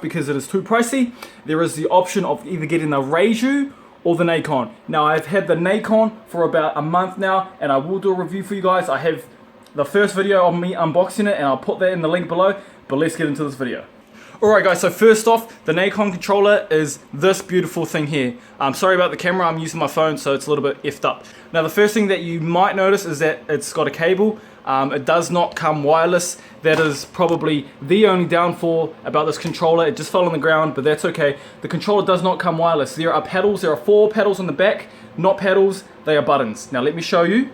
Scuf because it is too pricey, there is the option of either getting the Reiju or the Nacon. Now I've had the Nacon for about a month now, and I will do a review for you guys. I have the first video of me unboxing it, and I'll put that in the link below, but let's get into this video. Alright guys, so first off, the Nacon controller is this beautiful thing here. I'm sorry about the camera, I'm using my phone, so it's a little bit effed up. Now the first thing that you might notice is that it's got a cable. It does not come wireless. That is probably the only downfall about this controller. It just fell on the ground, but that's okay. The controller does not come wireless. There are paddles, there are 4 paddles on the back, not paddles, they are buttons. Now let me show you.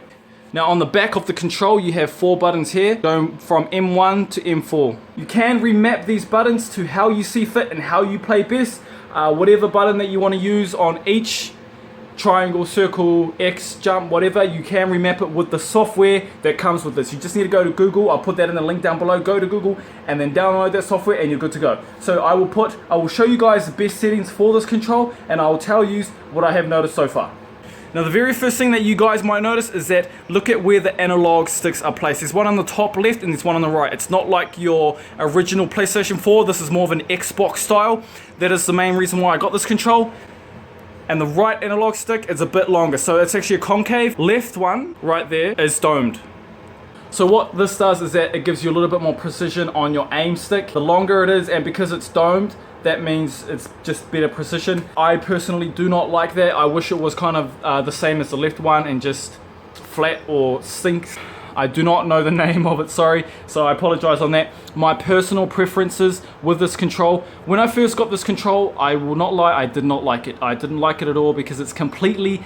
Now on the back of the control you have 4 buttons here, going from M1 to M4. You can remap these buttons to how you see fit and how you play best. Whatever button that you want to use on each triangle, circle, X, jump, whatever, you can remap it with the software that comes with this. You just need to go to Google. I'll put that in the link down below. Go to Google and then download that software and you're good to go. So I will show you guys the best settings for this control, and I will tell you what I have noticed so far. Now the very first thing that you guys might notice is that look at where the analog sticks are placed. There's one on the top left and there's one on the right. It's not like your original PlayStation 4. This is more of an Xbox style. That is the main reason why I got this control. And the right analog stick is a bit longer, so it's actually a concave. Left one right there is domed. So what this does is that it gives you a little bit more precision on your aim stick. The longer it is, and because it's domed, that means it's just better precision. I personally do not like that. I wish it was kind of the same as the left one and just flat or sinks. I do not know the name of it, sorry, so I apologize on that. My personal preferences with this control, when I first got this control, I will not lie, I did not like it. I didn't like it at all because it's completely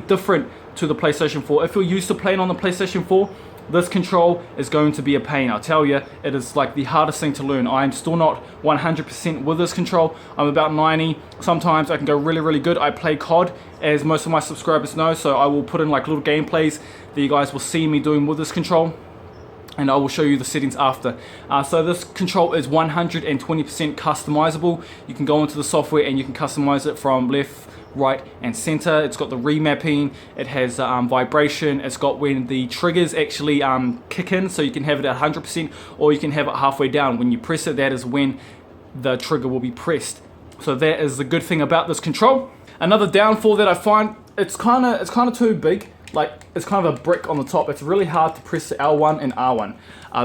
different to the PlayStation 4. If you're used to playing on the PlayStation 4, this control is going to be a pain. I'll tell you, it is like the hardest thing to learn. I'm still not 100% with this control. I'm about 90. Sometimes I can go really good. I play COD, as most of my subscribers know, so I will put in like little gameplays that you guys will see me doing with this control, and I will show you the settings after. So this control is 120% customizable. You can go into the software and you can customize it from left, right and center. It's got the remapping, it has vibration, it's got when the triggers actually kick in, so you can have it at 100% or you can have it halfway down. When you press it, that is when the trigger will be pressed. So that is the good thing about this control. Another downfall that I find, it's kind of too big. Like, it's kind of a brick on the top. It's really hard to press the L1 and R1.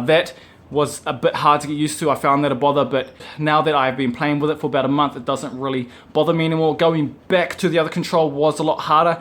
That was a bit hard to get used to. I found that a bother, but now that I've been playing with it for about a month, it doesn't really bother me anymore. Going back to the other control was a lot harder,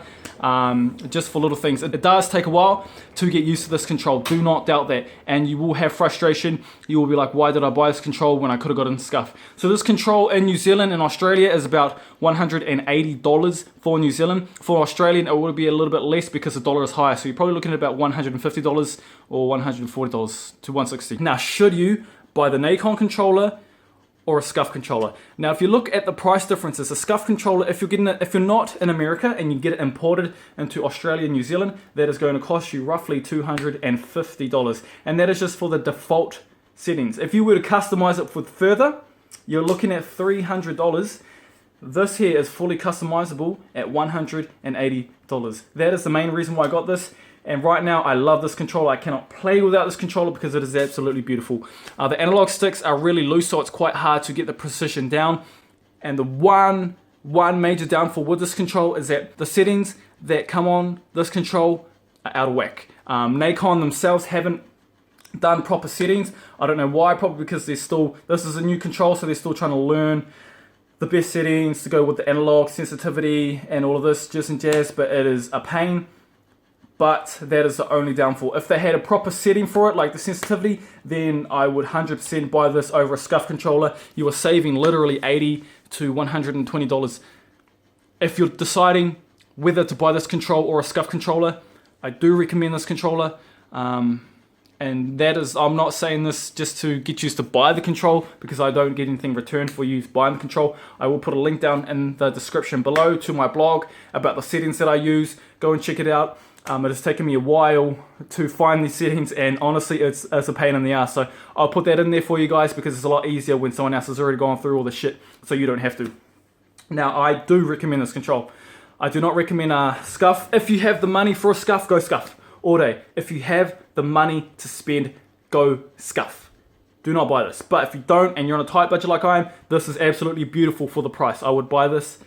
just for little things. It does take a while to get used to this control, do not doubt that, and you will have frustration. You will be like, why did I buy this control when I could have gotten Scuf? So this control in New Zealand and Australia is about $180 for New Zealand. For Australian, it will be a little bit less because the dollar is higher, so you're probably looking at about $150 or $140 to $160. Now, should you buy the Nacon controller or a Scuf controller? Now, if you look at the price differences, a Scuf controller, if you're not in America and you get it imported into Australia and New Zealand, that is going to cost you roughly $250, and that is just for the default settings. If you were to customize it for further, you're looking at $300. This here is fully customizable at $180. That is the main reason why I got this. And right now I love this controller. I cannot play without this controller because it is absolutely beautiful. The analog sticks are really loose, so it's quite hard to get the precision down. And the one major downfall with this control is that the settings that come on this control are out of whack. Nacon themselves haven't done proper settings. I don't know why, probably because this is a new control, so they're still trying to learn the best settings to go with the analog sensitivity and all of this jizz and jazz, but it is a pain. But that is the only downfall. If they had a proper setting for it, like the sensitivity, then I would 100% buy this over a Scuf controller. You are saving literally $80 to $120. If you're deciding whether to buy this control or a Scuf controller, I do recommend this controller. And that is, I'm not saying this just to get you to buy the control, because I don't get anything returned for you buying the control. I will put a link down in the description below to my blog about the settings that I use. Go and check it out. It has taken me a while to find these settings, and honestly it's a pain in the ass. So I'll put that in there for you guys because it's a lot easier when someone else has already gone through all the shit, so you don't have to. Now, I do recommend this control. I do not recommend Scuf. If you have the money for a Scuf, go Scuf all day. If you have the money to spend, go Scuf. do not buy this. But if you don't and you're on a tight budget like I am, this is absolutely beautiful for the price. I would buy this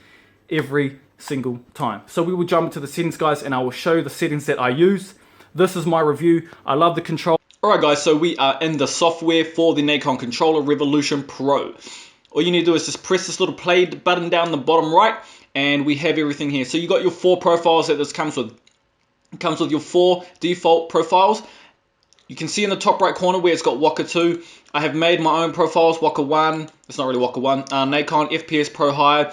every single time. So we will jump into the settings, guys, and I will show you the settings that I use. This is my review. I love the control. Alright guys, so we are in the software for the Nacon Controller Revolution Pro. All you need to do is just press this little play button down the bottom right, and we have everything here. So you got your 4 profiles that this comes with. It comes with your 4 default profiles. You can see in the top right corner where it's got Waka 2. I have made my own profiles, Waka 1, it's not really Waka 1, Nacon, FPS Pro High,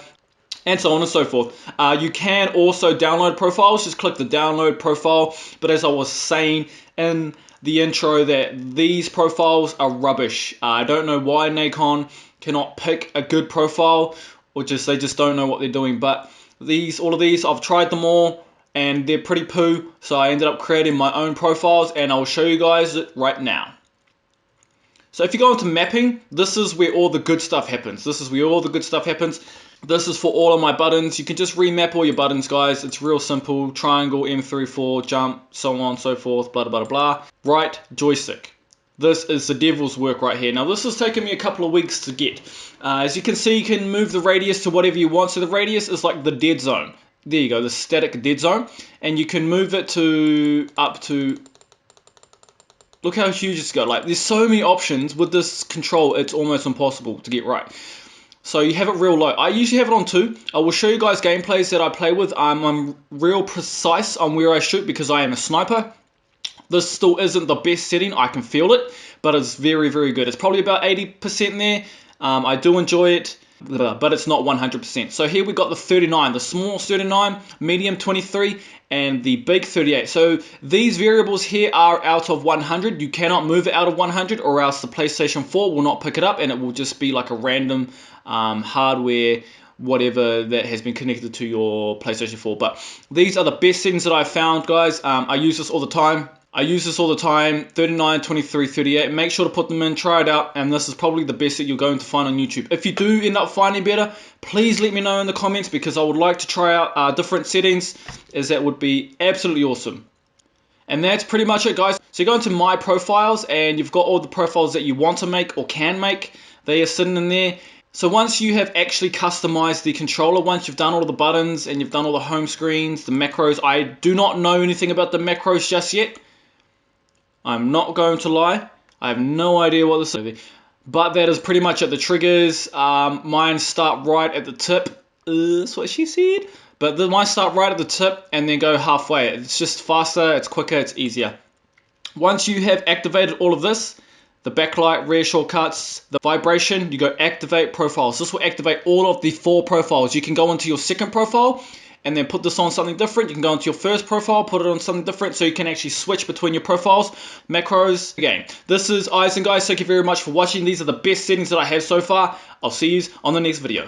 and so on and so forth. You can also download profiles, just click the download profile. But as I was saying in the intro, that these profiles are rubbish. I don't know why Nacon cannot pick a good profile, or they just don't know what they're doing. But all of these, I've tried them all, and they're pretty poo. So I ended up creating my own profiles, and I'll show you guys it right now. So if you go into mapping, this is where all the good stuff happens. This is where all the good stuff happens. This is for all of my buttons. You can just remap all your buttons, guys. It's real simple. Triangle, M3, 4, jump, so on, so forth, blah, blah, blah, blah. Right joystick. This is the devil's work right here. Now, this has taken me a couple of weeks to get. As you can see, you can move the radius to whatever you want. So the radius is like the dead zone. There you go, the static dead zone. And you can move it to up to... Look how huge it's got. Like, there's so many options with this control, it's almost impossible to get right. So you have it real low. I usually have it on 2. I will show you guys gameplays that I play with. I'm real precise on where I shoot because I am a sniper. This still isn't the best setting. I can feel it, but it's very, very good. It's probably about 80% there. I do enjoy it, but it's not 100%. So here we got the 39, the small 39, medium 23, and the big 38. So these variables here are out of 100. You cannot move it out of 100, or else the PlayStation 4 will not pick it up, and it will just be like a random hardware whatever that has been connected to your PlayStation 4. But these are the best settings that I've found, guys. I use this all the time. 39, 23, 38. Make sure to put them in, try it out, and this is probably the best that you're going to find on YouTube. If you do end up finding better, please let me know in the comments, because I would like to try out different settings, as that would be absolutely awesome. And that's pretty much it, guys. So you go into My Profiles, and you've got all the profiles that you want to make or can make. They are sitting in there. So once you have actually customized the controller, once you've done all the buttons and you've done all the home screens, the macros, I do not know anything about the macros just yet. I'm not going to lie. I have no idea what this is. But that is pretty much it. The triggers, mine start right at the tip. That's what she said. But mine start right at the tip and then go halfway. It's just faster, it's quicker, it's easier. Once you have activated all of this, the backlight, rear shortcuts, the vibration, you go activate profiles. This will activate all of the 4 profiles. You can go into your second profile and then put this on something different. You can go into your first profile, put it on something different, so you can actually switch between your profiles, macros, again. This is Eisen, guys. Thank you very much for watching. These are the best settings that I have so far. I'll see you on the next video.